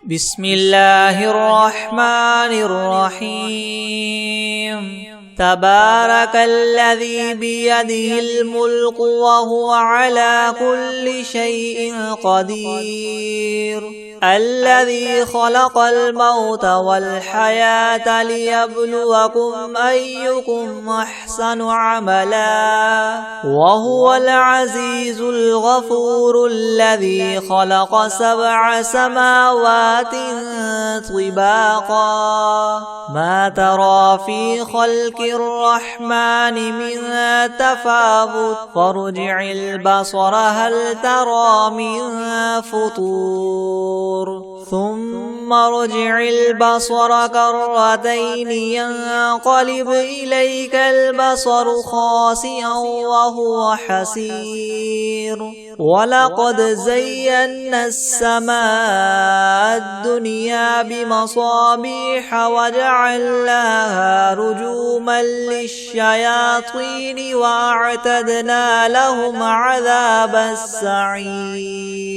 بسم الله الرحمن الرحيم تبارك الذي بيده الملك وهو على كل شيء قدير الذي خلق الموت والحياة ليبلوكم أيكم أحسن عملا وهو العزيز الغفور الذي خلق 7 سماوات طباقا ما ترى في خلق الرحمن من تفاوت فارجع البصر هل ترى من فطور ثم ارجع البصر كرتين ينقلب إليك البصر خاسئا وهو حسير ولقد زينا السماء الدنيا بمصابيح وجعلناها رجوما للشياطين وأعتدنا لهم عذاب السعير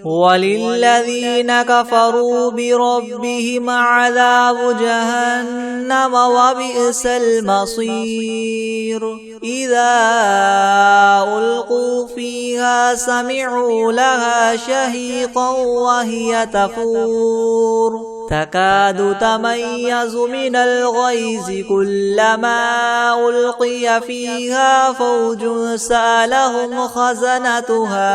وللذين كفروا بربهم عذاب جهنم وبئس المصير إذا ألقوا فيها سمعوا لها شهيقا وهي تفور تكاد تميز من الغيظ كلما ألقي فيها فوج سألهم خزنتها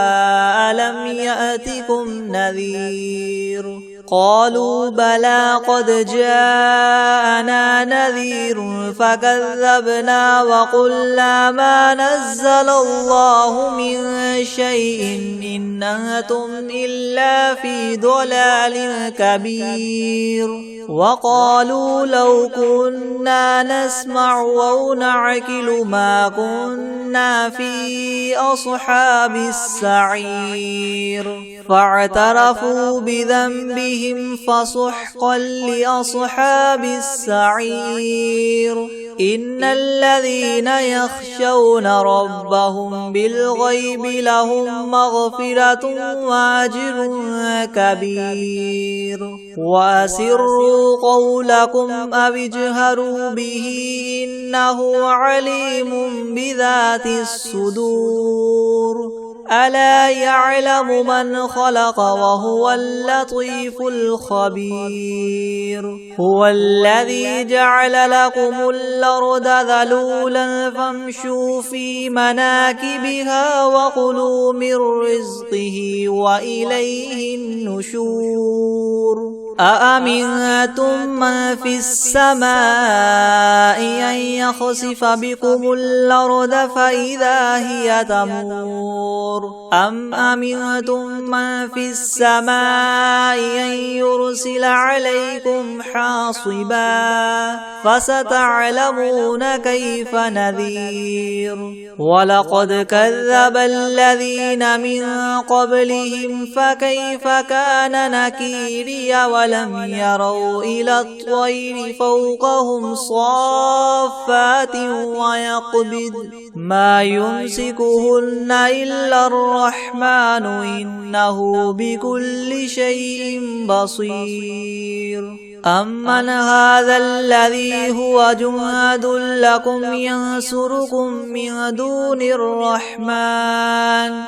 ألم يأتكم نذير قالوا بلى قد جاءنا نذير فكذبنا وقلنا ما نزل الله من شيء إن أنتم إلا في ضلال كبير وقالوا لو كنا نسمع أو نعقل ما كنا في أصحاب السعير فاعترفوا بذنبهم فسحقا لأصحاب السعير إن الذين يخشون ربهم بالغيب لهم مغفرة وأجر كبير وأسروا قولكم أو اجهروا به إنه عليم بذات الصدور ألا يعلم من خلق وهو اللطيف الخبير هو الذي جعل لكم الأرض ذلولا فامشوا في مناكبها وكلوا من رزقه وإليه النشور أأمنتم من في السماء أن يخسف بكم الأرض فإذا هي تمور أم أمنتم من في السماء أن يرسل عليكم حاصبا فستعلمون كيف نذير ولقد كذب الذين من قبلهم فكيف كان نكيري ولم يروا إلى الطير فوقهم صافات ويقبض ما يمسكهن إلا الرحمن إنه بكل شيء بصير أمن هذا الذي هو جند لكم ينصركم من دون الرحمن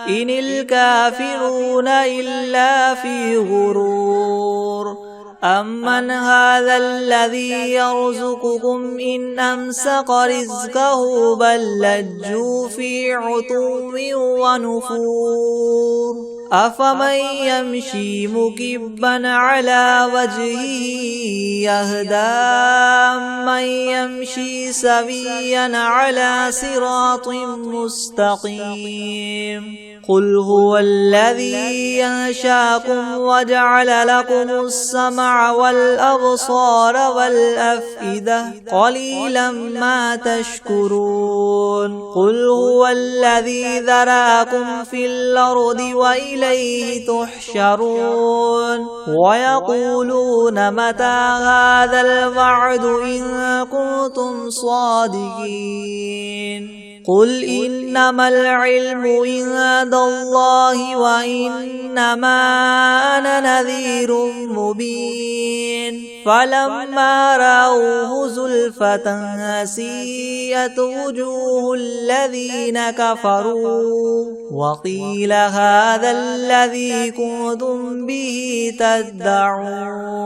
إن الكافرون إلا في غرور أمن هذا الذي يرزقكم إن أمسك رزقه بل لجوا في عتو ونفور أفمن يمشي مكبا على وجهه يهدى من يمشي سويا على صراط مستقيم قل هو الذي ينشاكم وجعل لكم السمع والأبصار والأفئدة قليلا ما تشكرون قل هو الذي ذراكم في الأرض وإليه تحشرون ويقولون متى هذا الوعد إن كنتم صادقين قل إنما العلم عند الله وإنما أنا نذير مبين فلما رأوه زلفة سيئت وجوه الذين كفروا وقيل هذا الذي كنتم به تدعون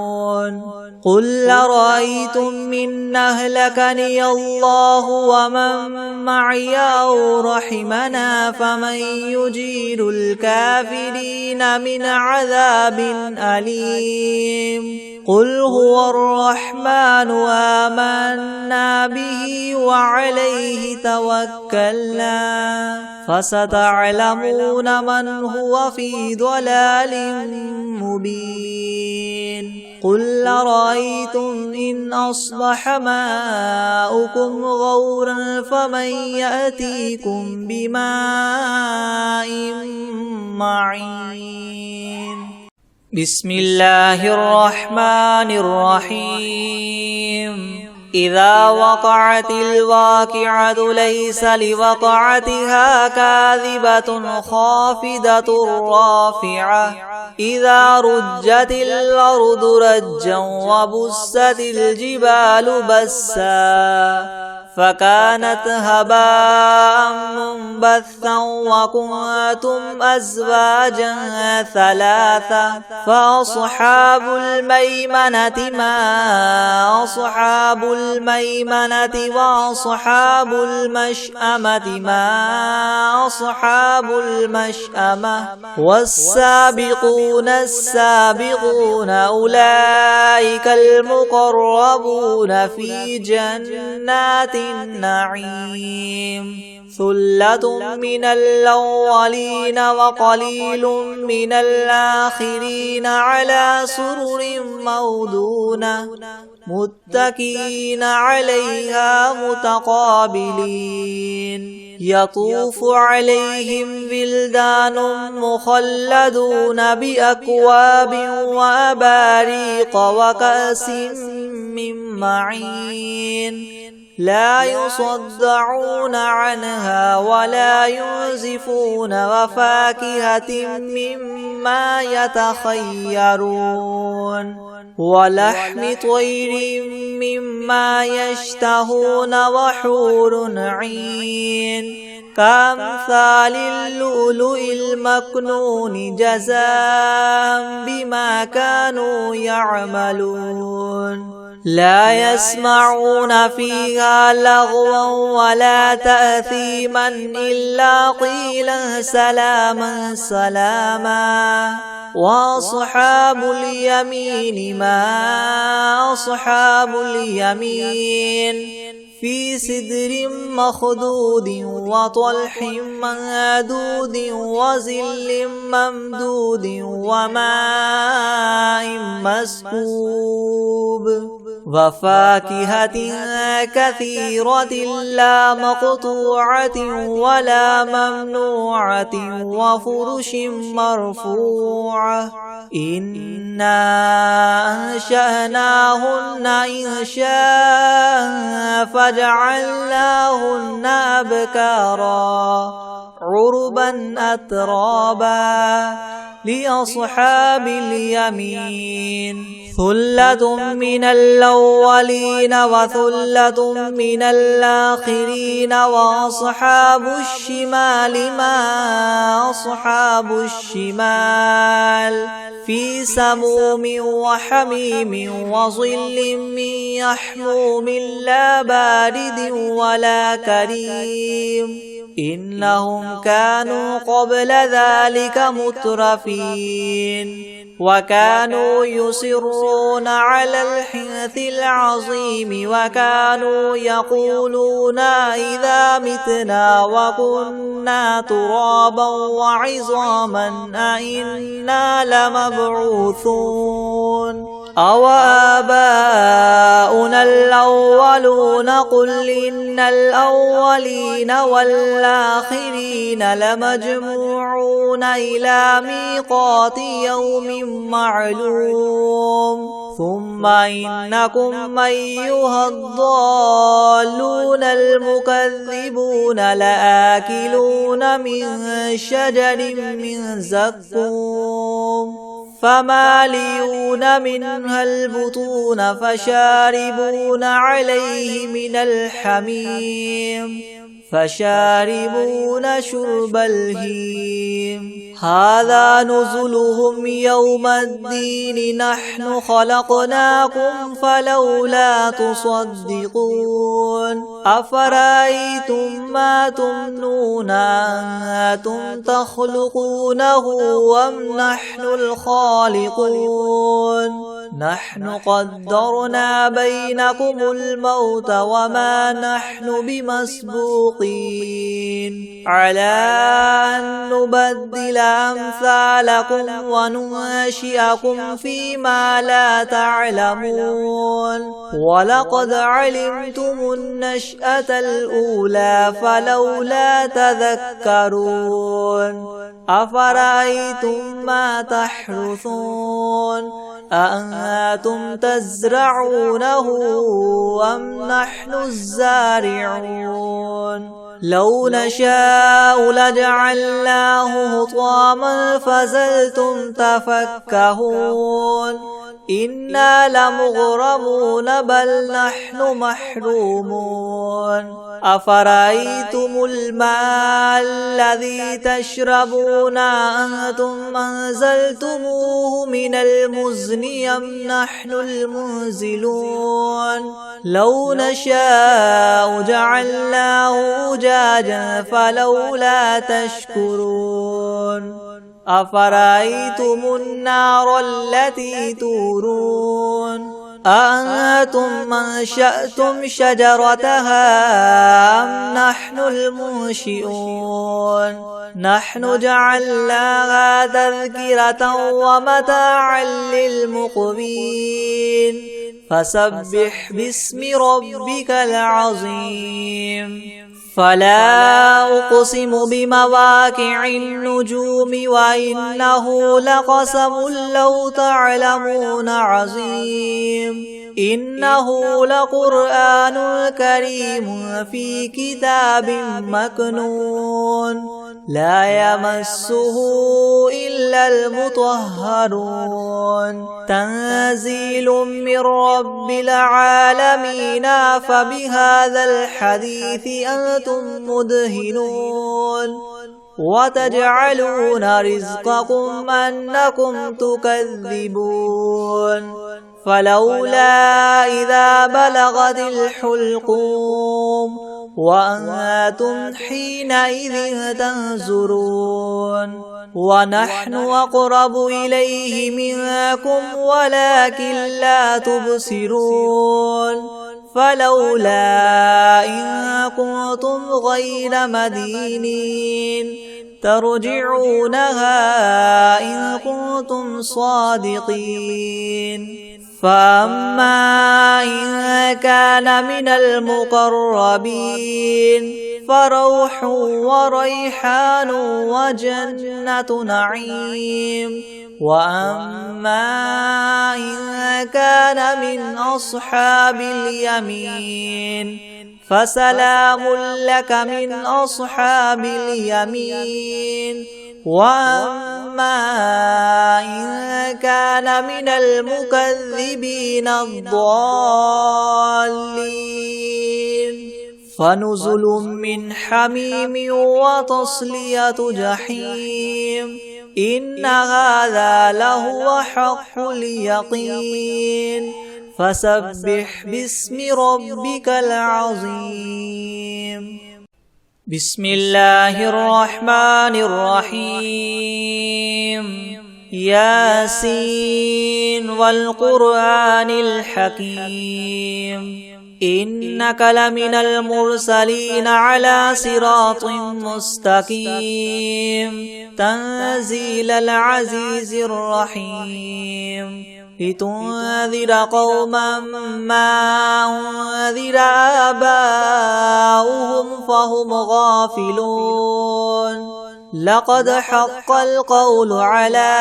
قل أرأيتم إن أهلكني الله ومن معي أو رحمنا فمن يجير الكافرين من عذاب أليم قل هو الرحمن آمنا به وعليه توكلنا فستعلمون من هو في ضلال مبين قل أرأيتم إن أصبح ماؤكم غورا فمن يأتيكم بماء معين بسم الله الرحمن الرحيم إذا وقعت الواقعة ليس لوقعتها كاذبة خافضة رافعة إذا رجت الأرض رجا وبست الجبال بسا فكانت هباء منبثا وكنتم أزواجا ثلاثة فأصحاب الميمنة ما أصحاب الميمنة وأصحاب المشأمة ما أصحاب المشأمة والسابقون السابقون أولئك المقربون في جنات النعيم ثلة من الأولين وقليل من الآخرين على سرر موضونة متكئين عليها متقابلين يطوف عليهم ولدان مخلدون بأكواب وأباريق وكأس من معين لا يصدعون عنها ولا ينزفون وفاكهة مما يتخيرون ولحم طير مما يشتهون وحور عين كأمثال اللؤلؤ المكنون جزاء بما كانوا يعملون لا يسمعون فيها لغوا ولا تأثيما إلا قيلا سلاما سلاما وأصحاب اليمين ما أصحاب اليمين في سدر مخضود وطلح منضود وظل ممدود وماء مسكوب وفاكهة كثيرة لا مقطوعة ولا ممنوعة وفرش مرفوعة إنا أنشأناهن إنشاء فجعلناهن أبكارا عربا أترابا لأصحاب اليمين ثلة من الأولين وثلة من الآخرين وأصحاب الشمال ما أصحاب الشمال في سموم وحميم وظل من يحموم لا بارد ولا كريم إنهم كانوا قبل ذلك مترفين وكانوا يصرون على الحنث العظيم وكانوا يقولون إذا متنا وكنا ترابا وعظاما أئنا لمبعوثون أو آباؤنا الأولون الأولون قل إن الأولين والآخرين لمجموعون إلى ميقات يوم معلوم ثم إنكم أيها الضالون المكذبون لآكلون من شجر من زقوم فمالئون منها البطون فشاربون عليه من الحميم فشاربون شرب الهيم هذا نزلهم يوم الدين نحن خلقناكم فلولا تصدقون أفرأيتم ما تمنون أنتم تخلقونه أم نحن الخالقون نحن قدرنا بينكم الموت وما نحن بمسبوقين على أن نبدل أمثالكم وننشئكم فيما لا تعلمون ولقد علمتم النشأة الأولى فلولا تذكرون أفرأيتم ما تحرثون أأنتم تزرعونه أم نحن الزارعون لو نشاء لجعلناه حطاما فظلتم تفكهون إنا لمغرمون بل نحن محرومون أفرأيتم الماء الذي تشربون أنتم أنزلتموه من المزن أم نحن المنزلون لو نشاء جعلناه أجاجا فلولا تشكرون أفرأيتم النار التي تورون أأنتم أنشأتم شجرتها أم نحن المنشئون نحن جعلناها تذكرة ومتاعا للمقوين فسبح باسم ربك العظيم فلا أقسم بمواقع النجوم وإنه لقسم لو تعلمون عظيم إنه لقرآن كريم في كتاب مكنون لا يمسه إلا المطهرون تنزيل من رب العالمين فبهذا الحديث أنتم مدهنون وتجعلون رزقكم أنكم تكذبون فلولا إذا بلغت الحلقوم وأنتم حينئذ تنظرون ونحن أقرب إليه منكم ولكن لا تبصرون فلولا إن كنتم غير مدينين ترجعونها إن كنتم صادقين فأما إن كان من المقربين فروح وريحان وجنة نعيم وأما إن كان من أصحاب اليمين فسلام لك من أصحاب اليمين وأما إن كان من المكذبين الضالين فنزل من حميم وتصلية جحيم إن هذا لهو حق اليقين فسبح باسم ربك العظيم بسم الله الرحمن الرحيم ياسين والقرآن الحكيم إنك لمن المرسلين على صراط مستقيم تنزيل العزيز الرحيم لتنذر قوما ما أنذر آباؤهم فهم غافلون لقد حق القول على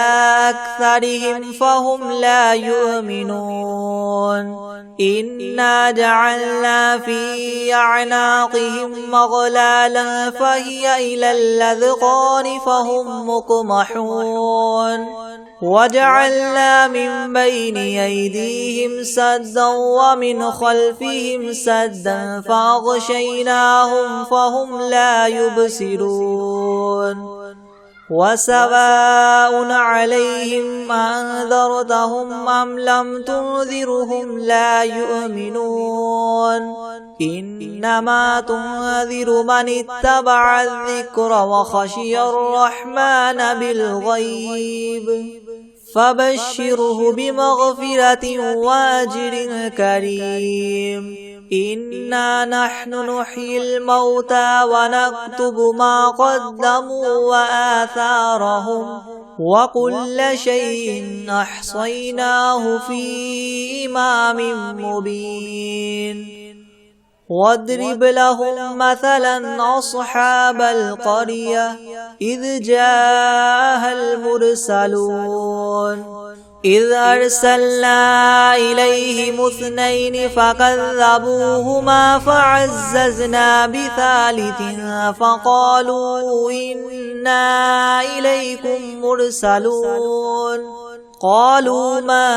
أكثرهم فهم لا يؤمنون إنا جعلنا في أعناقهم مغلالا فهي إلى الأذقان فهم مقمحون وجعلنا من بين أيديهم سدا ومن خلفهم سدا فأغشيناهم فهم لا يبصرون وسواء عليهم أنذرتهم أم لم تنذرهم لا يؤمنون إنما تنذر من اتبع الذكر وخشي الرحمن بالغيب فبشره بمغفرة وأجر كريم إنا نحن نحيي الموتى ونكتب ما قدموا وآثارهم وكل شيء أحصيناه في إمام مبين واضرب لهم مثلا أصحاب القرية إذ جاءها المرسلون إذ أرسلنا إليهم 2 فكذبوهما فعززنا ب3 فقالوا إنا إليكم مرسلون قالوا ما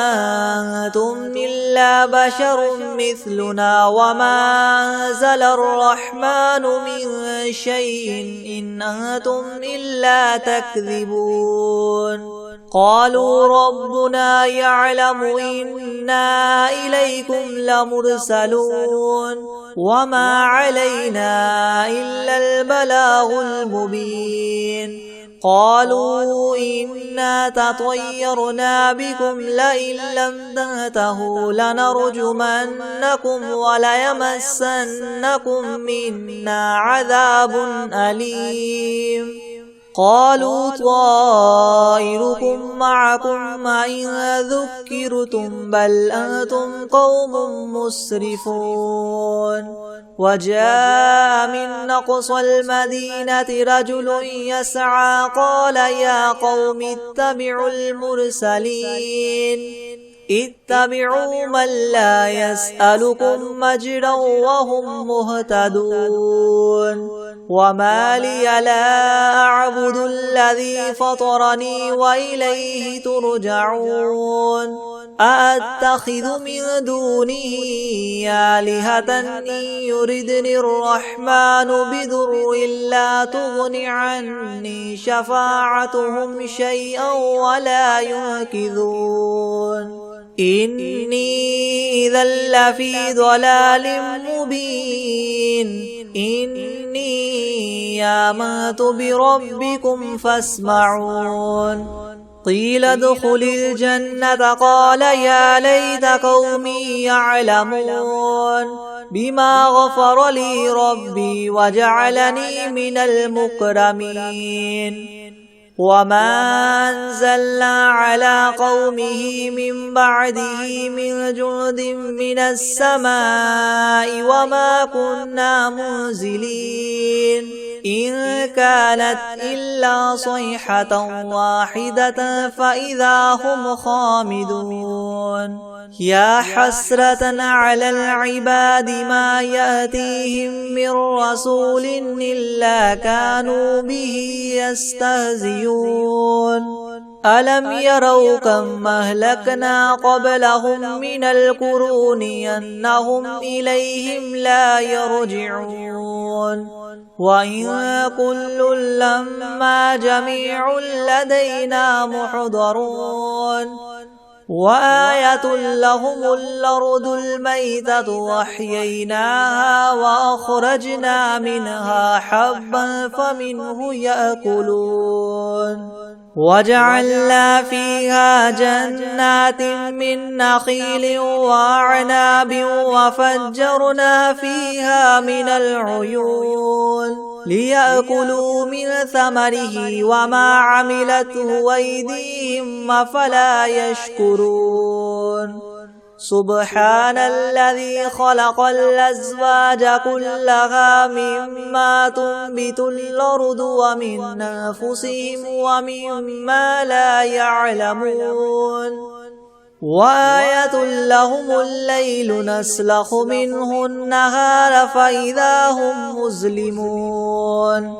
أنتم إلا بشر مثلنا وما أنزل الرحمن من شيء إن أنتم إلا تكذبون قالوا ربنا يعلم إنا إليكم لمرسلون وما علينا إلا البلاغ المبين قالوا إنا تطيرنا بكم لئن لم تنتهوا لنرجمنكم وليمسنكم منا عذاب أليم قالوا طائركم معكم إن ذكرتم بل أنتم قوم مسرفون وجاء من أقصى المدينة رجل يسعى قال يا قوم اتبعوا المرسلين اتبعوا من لا يسألكم مجرا وهم مهتدون وما لي لا أعبد الذي فطرني وإليه ترجعون أأتخذ من دونه آلهة إن يردني الرحمن بضر لا تغن عني شفاعتهم شيئا ولا ينقذون إني إذا لفي ضلال مبين إني آمنت بربكم فاسمعون قيل ادخل الجنة قال يا ليت قومي يعلمون بما غفر لي ربي وجعلني من المكرمين وما أنزلنا على قومه من بعده من جند من السماء وما كنا منزلين إن كانت إلا صيحة واحدة فإذا هم خامدون يا حسرة على العباد ما يأتيهم من رسول إلا كانوا به يستهزئون ألم يروا كم أهلكنا قبلهم من القرون أنهم إليهم لا يرجعون وإن كل لما جميع لدينا محضرون وآية لهم الأرض الميتة وأحييناها وأخرجنا منها حبا فمنه يأكلون وجعلنا فيها جنات من نخيل وأعناب وفجرنا فيها من العيون ليأكلوا من ثمره وما عملته أيديهم أفلا يشكرون سبحان الذي خلق الأزواج كلها مما تنبت الأرض ومن أنفسهم ومما لا يعلمون وآية لهم الليل نسلخ منه النهار فإذا هم مظلمون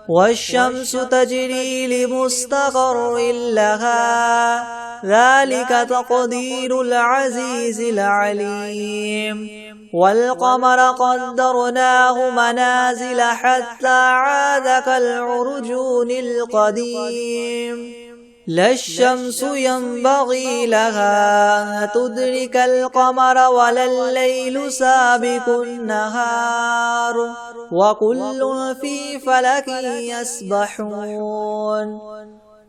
والشمس تجري لمستقر لها ذلك تقدير العزيز العليم والقمر قدرناه منازل حتى عاد كالعرجون القديم لا الشمس ينبغي لها أن تدرك القمر ولا الليل سابق النهار وكل في فلك يسبحون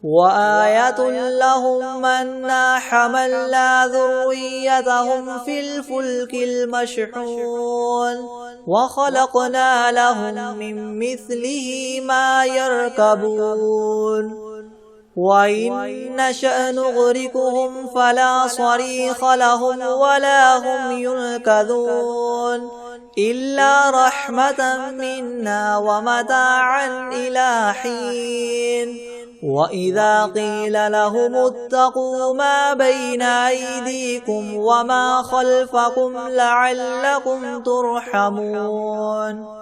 وآية لهم أنا حملنا ذريتهم في الفلك المشحون وخلقنا لهم من مثله ما يركبون وإن نشأ نغرقهم فلا صريخ لهم ولا هم ينقذون إلا رحمة منا ومتاعا إلى حين وإذا قيل لهم اتقوا ما بين أيديكم وما خلفكم لعلكم ترحمون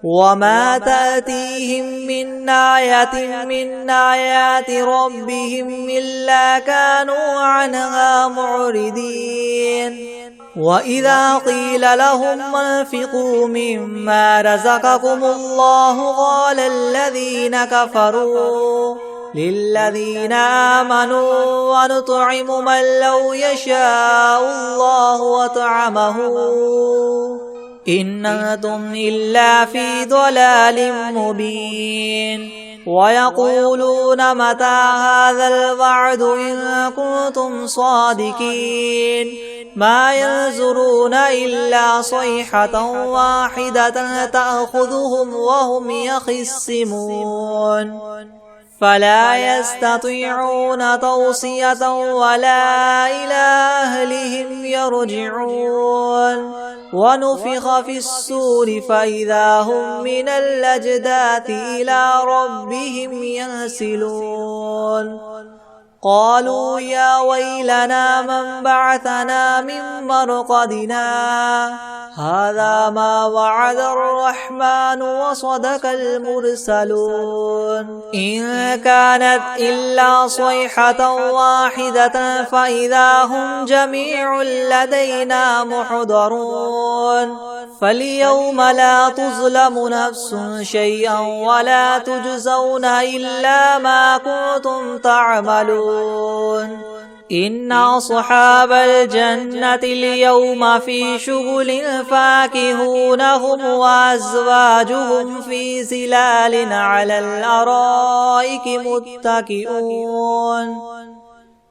وما تأتيهم من آية من آيات ربهم إلا كانوا عنها معرضين وإذا قيل لهم انفقوا مما رزقكم الله قال الذين كفروا للذين آمنوا ونطعم من لو يشاء الله وطعمه إن أنتم إلا في ضلال مبين ويقولون متى هذا الوعد إن كنتم صادقين ما ينظرون إلا صيحة واحدة تأخذهم وهم يخصمون فلا يستطيعون توصية ولا إلى أهلهم يرجعون ونفخ في الصور فإذا هم من الأجداث إلى ربهم ينسلون قالوا يا ويلنا من بعثنا من مرقدنا هذا ما وعد الرحمن وصدق المرسلون إن كانت إلا صيحة واحدة فإذا هم جميع لدينا محضرون فاليوم لا تظلم نفس شيئا ولا تجزون إلا ما كنتم تعملون إن أصحاب الجنة اليوم في شغل فاكهون هم وأزواجهم في ظلال على الأرائك متكئون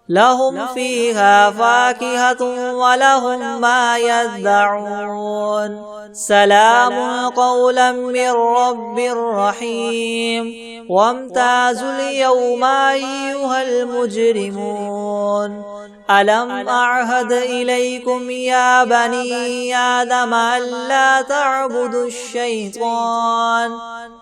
لهم فيها فاكهة ولهم ما يدعون سلام قولا من رب رحيم وامتازوا اليوم أيها المجرمون ألم أعهد إليكم يا بني آدم ألا تعبدوا الشيطان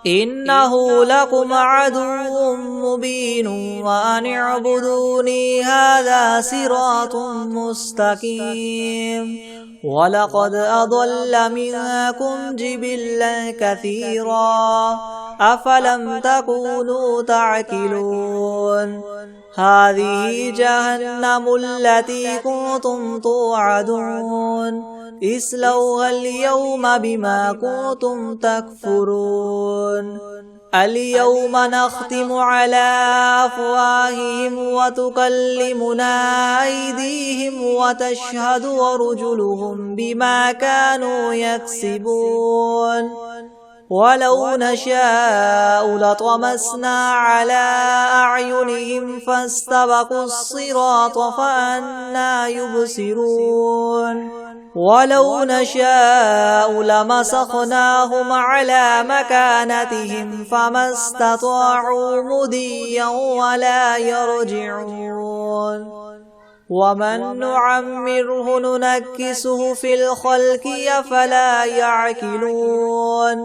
إنه لكم عدو مبين وأن اعبدوني هذا صراط مستقيم ولقد أضل منكم جبلا كثيرا أفلم تكونوا تعقلون هذه جهنم التي كنتم توعدون اصلوها اليوم بما كنتم تكفرون اليوم نختم على أفواههم وتكلمنا أيديهم وتشهد أرجلهم بما كانوا يكسبون ولو نشاء لطمسنا على أعينهم فاستبقوا الصراط فأنى يبصرون ولو نشاء لمسخناهم على مكانتهم فما استطاعوا مضيا ولا يرجعون ومن نعمره ننكسه في الخلق أفلا يعقلون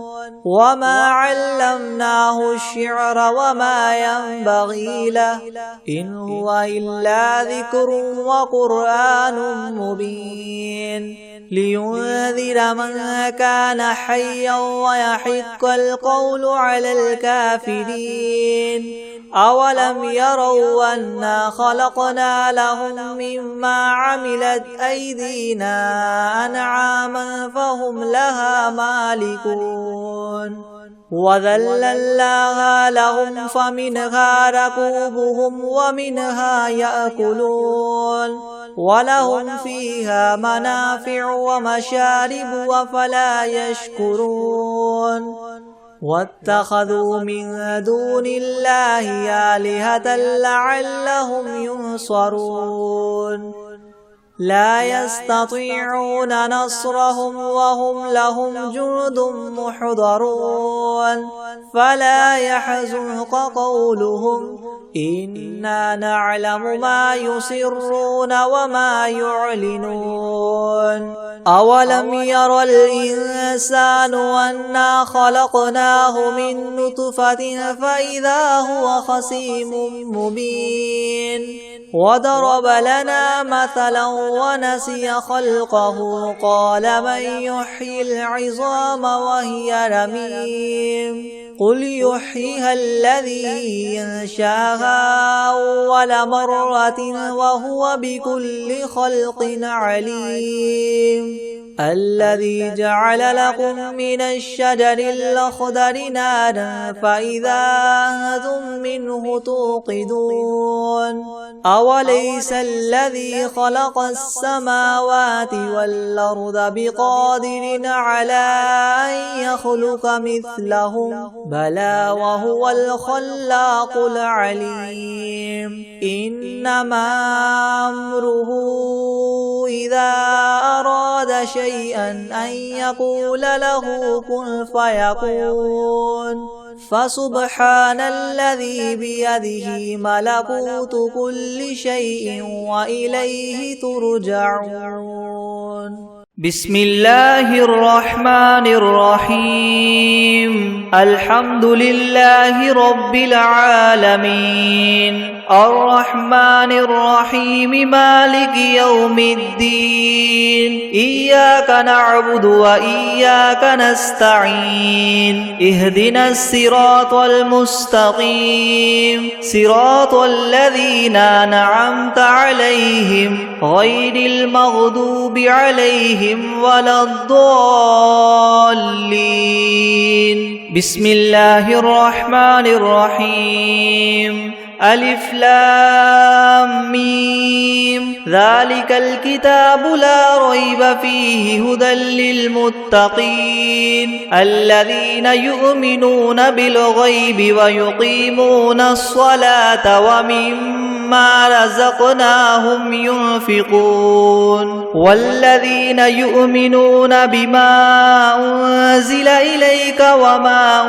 وما علمناه الشعر وما ينبغي له إن هو إلا ذكر وقرآن مبين لينذر من كان حيا ويحق القول على الكافرين أولم يروا أنا خلقنا لهم مما عملت أيدينا أنعاما فهم لها مالكون وذللناها لهم فمنها ركوبهم ومنها يأكلون ولهم فيها منافع ومشارب أفلا يشكرون واتخذوا من دون الله آلهة لعلهم ينصرون لا يستطيعون نصرهم وهم لهم جند محضرون فلا يحزنك قولهم إنا نعلم ما يسرون وما يعلنون أولم ير الإنسان أنا خلقناه من نطفة فإذا هو خصيم مبين وضرب لنا مثلا ونسي خلقه قال من يحيي العظام وهي رميم قل يحييها الذي ينشاها أول مرة وهو بكل خلق عليم الذي جعل لكم من الشجر الأخضر نارا فإذا أنتم منه توقدون أوليس الذي خلق السماوات والأرض بقادر على أن يخلق مثلهم بلى وهو الخلاق العليم إنما أمره إذا أراد شيئا أن يقول له كن فيكون فسبحان الذي بيده ملكوت كل شيء وإليه ترجعون بسم الله الرحمن الرحيم الحمد لله رب العالمين الرحمن الرحيم مالك يوم الدين إياك نعبد وإياك نستعين اهدنا الصراط المستقيم صراط الذين أنعمت عليهم غير المغضوب عليهم ولا الضالين بسم الله الرحمن الرحيم ألف لام ميم ذلك الكتاب لا ريب فيه هدى للمتقين الذين يؤمنون بالغيب ويقيمون الصلاة ومما رزقناهم ينفقون والذين يؤمنون بما أنزل إليك وما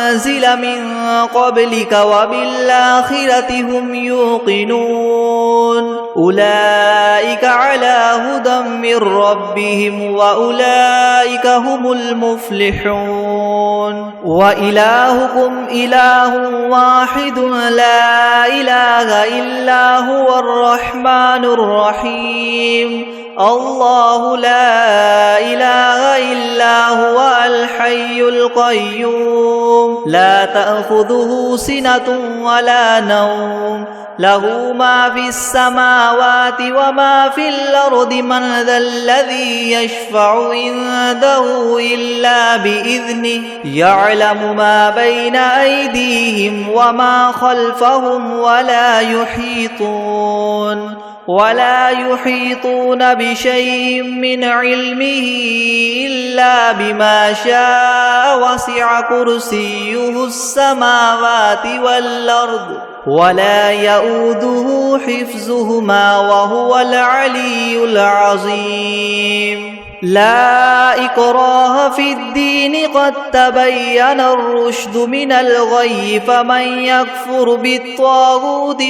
أنزل من قبلك وبالآخرة هم يوقنون أولئك على هدى من ربهم وأولئك هم المفلحون وإلهكم إله واحد لا إله إلا هو الرحمن الرحيم الله لا إله إلا هو الحي القيوم لا تأخذه سنة ولا نوم له ما في السماوات وما في الأرض من ذا الذي يشفع عنده إلا بإذنه يعلم ما بين أيديهم وما خلفهم ولا يحيطون بشيء من علمه إلا بما شاء وسع كرسيه السماوات والأرض ولا يؤوده حفظهما وهو العلي العظيم لا إكراه في الدين قد تبين الرشد من الغي فمن يكفر بالطاغوت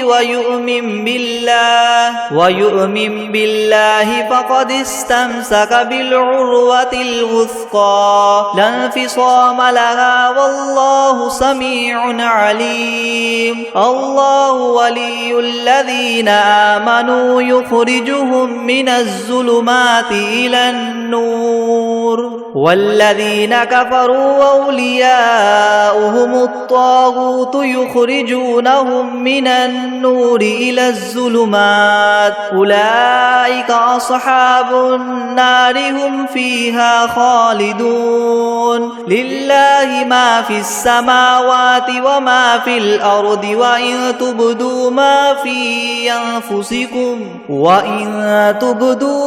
ويؤمن بالله فقد استمسك بالعروة الوثقى لا انفصام لها والله سميع عليم الله ولي الذين آمنوا يخرجهم من الظلمات إلى النور والذين كفروا أولياؤهم الطاغوت يخرجونهم من النور إلى الظلمات أولئك أصحاب النار هم فيها خالدون لله ما في السماوات وما في الأرض وإن تبدوا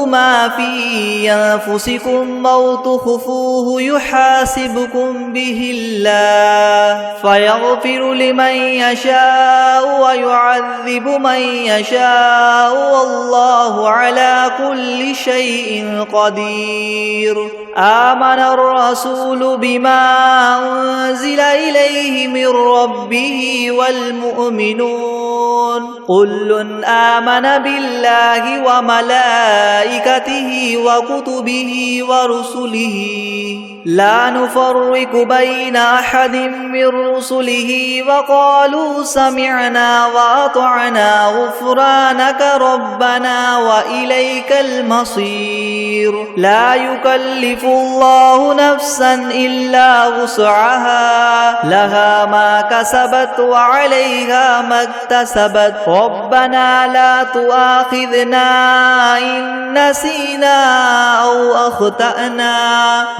ما في أنفسكم أو تخفوه يحاسبكم به الله فيغفر لمن يشاء ويعذب من يشاء والله على كل شيء قدير آمن الرسول بما أنزل إليه من ربه والمؤمنون كل آمن بالله وملائكته وكتبه ورسله لا نفرق بين أحد من رسله وقالوا سمعنا وأطعنا غفرانك ربنا وإليك المصير لا يكلف الله نفسا إلا وسعها لها ما كسبت وعليها ما اكتسبت ربنا لا تؤاخذنا إن نسينا أو أخطأنا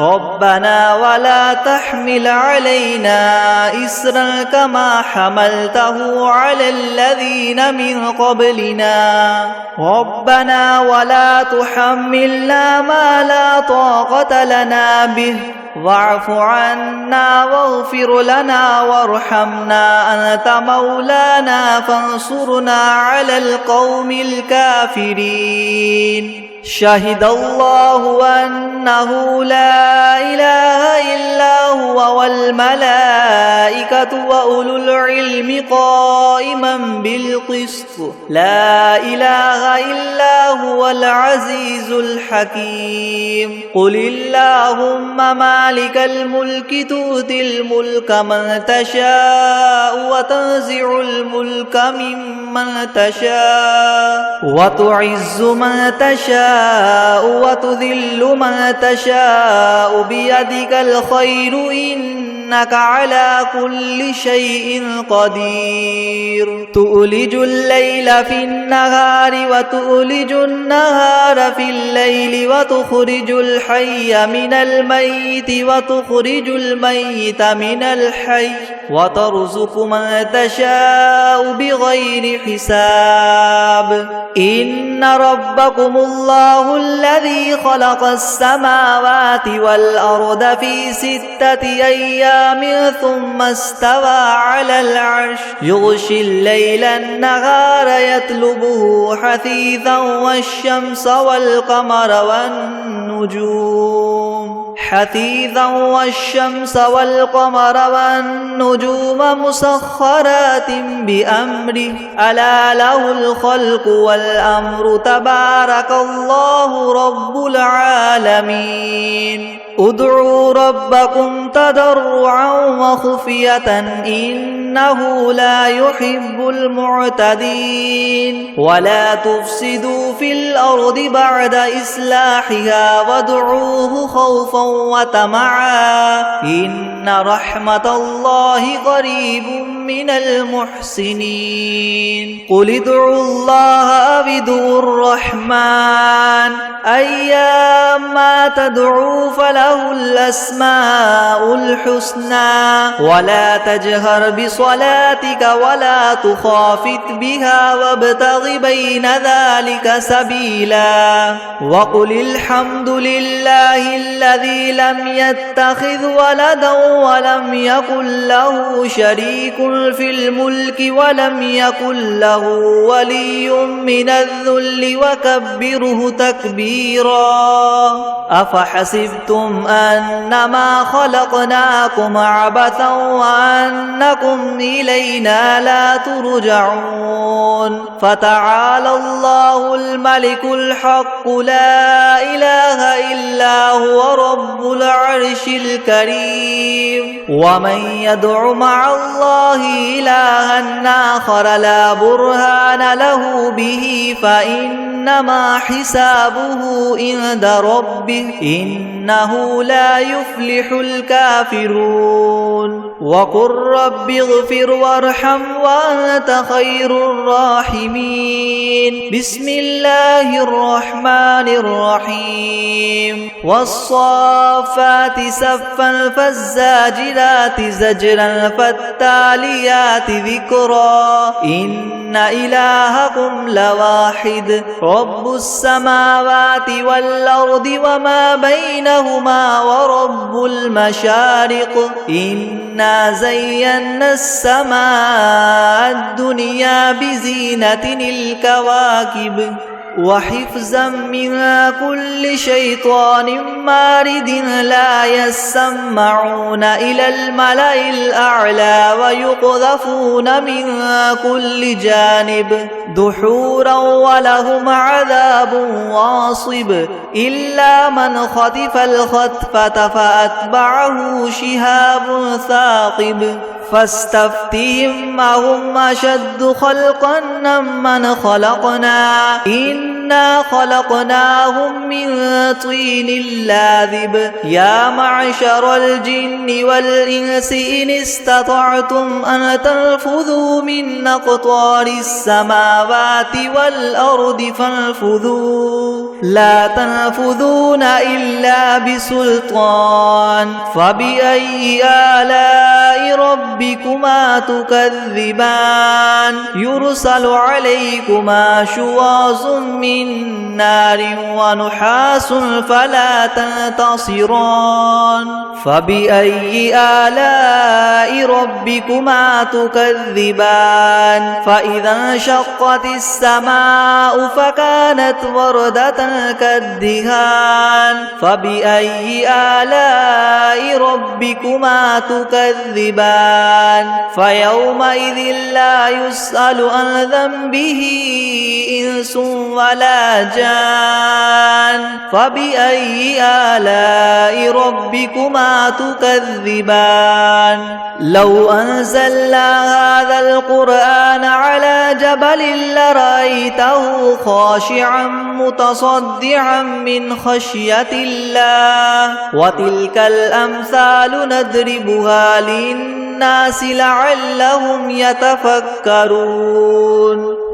ربنا ولا تحمل علينا إسرا كما حملته على الذين من قبلنا ربنا ولا تحملنا ما لا طاقة لنا به واعف عنا واغفر لنا وارحمنا أنت مولانا فانصرنا على القوم الكافرين شهد الله أنه لا إله إلا هو والملائكة وأولو العلم قائما بالقسط لا إله إلا هو العزيز الحكيم قل اللهم مالك الملك تؤتي الملك من تشاء وتنزع الملك ممن تشاء وتعز من تشاء وتذل من تشاء بيدك الخير إنك على كل شيء قدير تؤلج الليل في النهار وتؤلج النهار في الليل وتخرج الحي من الميت وتخرج الميت من الحي وترزق من تشاء بغير حساب إن ربكم الله الذي خلق السماوات والأرض في 6 أيام ثم استوى على العرش يغشي الليل النهار يطلبه حثيثا والشمس والقمر والنجوم مسخرات بأمره ألا له الخلق والأمر تبارك الله رب العالمين ادعوا ربكم تضرعا وخفية إنه لا يحب المعتدين ولا تفسدوا في الأرض بعد إصلاحها وادعوه خوفا وطمعا إن رحمة الله قريب من المحسنين قل ادعوا الله أو ادعوا الرحمن أيما تدعوا فله الأسماء الحسنى ولا تجهر بصلاتك ولا تخافت بها وابتغ بين ذلك سبيلا وقل الحمد لله الذي لم يتخذ ولدا ولم يكن له شريك في الملك ولم يكن له ولي من الذل وكبره تكبيرا أفحسبتم أنما خلقناكم عبثا وأنكم إلينا لا ترجعون فتعالى الله الملك الحق لا إله إلا هو رب العرش الكريم ومن يدع مع الله إلها آخر لا برهان له به فإنما حسابه عند ربه إنه لا يفلح الكافرون وقل رب اغفر وارحم وأنت خير الراحمين بسم الله الرحمن الرحيم والصافات صفا فالزاجرات زجرا فالتاليات ذكرا إن إلهكم لواحد رب السماوات والأرض وما بينهما ورب المشارق إنا زينا السماء الدنيا بزينة الكواكب وحفظا من كل شيطان مارد لا يسمعون إلى الملأ الأعلى ويقذفون من كل جانب دحورا ولهم عذاب واصب إلا من خطف الخطفة فأتبعه شهاب ثاقب فاستفتهم أهم أشد خلقا ممن خلقنا إنا خلقناهم من طين لاذب يا معشر الجن والإنس إن استطعتم أن تنفذوا من أقطار السماوات والأرض فانفذوا لا تنفذون إلا بسلطان فبأي آلاء ربكما تكذبان يرسل عليكما شواظ من نار ونحاس فلا تنتصران فبأي آلاء ربكما تكذبان فإذا انشقت السماء فكانت وردة كالدهان فبأي آلاء ربكما تكذبان فيومئذ لا يسأل عن ذنبه إنس ولا جان فبأي آلاء ربكما تكذبان لو أنزلنا هذا القرآن على جبل لرأيته خاشعا متصدعا من خشية الله وتلك الأمثال نضربها للناس لعلهم يتفكرون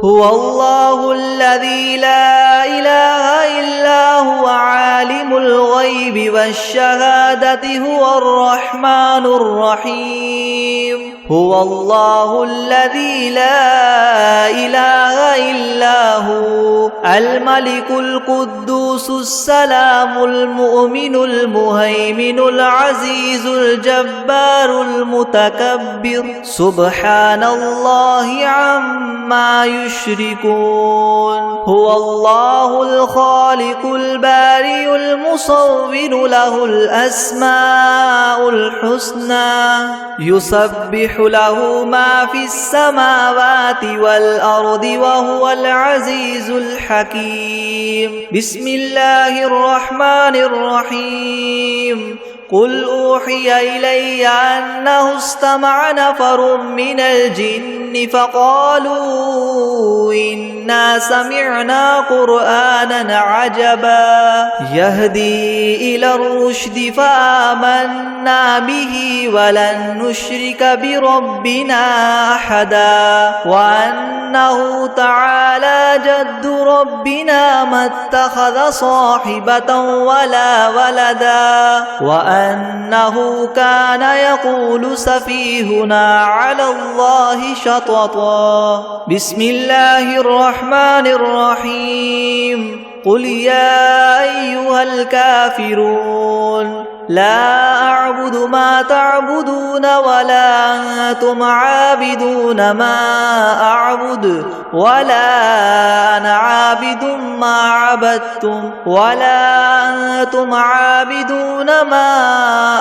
هو الله الذي لا إله إلا هو عالم الغيب والشهادة هو الرحمن الرحيم هو الله الذي لا إله إلا هو الملك القدوس السلام المؤمن المهيمن العزيز الجبار المتكبر سبحان الله عما يشركون هو الله الخالق البارئ المصور له الأسماء الحسنى يسبح له ما في السماوات والأرض وهو العزيز الحكيم بسم الله الرحمن الرحيم قل أوحي إلي أنه استمع نفر من الجن فقالوا إنا سمعنا قرآنا عجبا يهدي إلى الرشد فآمنا به ولن نشرك بربنا أحدا وأنه تعالى جد ربنا ما اتخذ صاحبة ولا ولدا وأنه كان يقول سفيهنا على الله شططا بسم الله الرحمن الرحيم قل يا أيها الكافرون لا أعبد ما تعبدون ولا أنتم عابدون ما أعبد ولا أنا عابد ما عبدتم ولا أنتم عابدون ما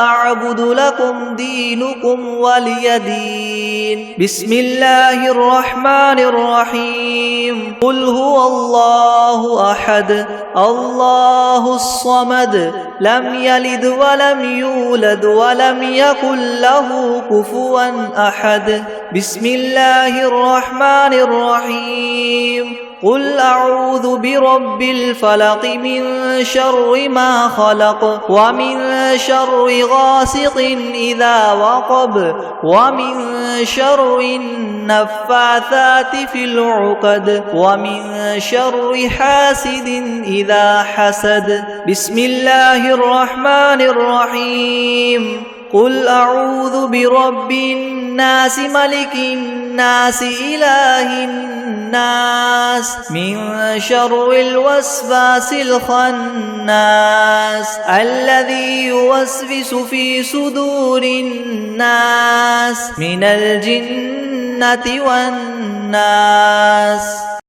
أعبد لكم دينكم ولي دين. بسم الله الرحمن الرحيم. قل هو الله أحد الله الصمد لم يلد ولم يولد ولم يكن له كفوا أحد. بسم الله الرحمن الرحيم. قل أعوذ برب الفلق من شر ما خلق ومن شر غاسق إذا وقب ومن شر النفاثات في العقد ومن شر حاسد إذا حسد. بسم الله الرحمن الرحيم. قل أعوذ برب الناس ملك الناس إله الناس من شر الوسواس الخناس الذي يوسوس في صدور الناس من الجنة والناس.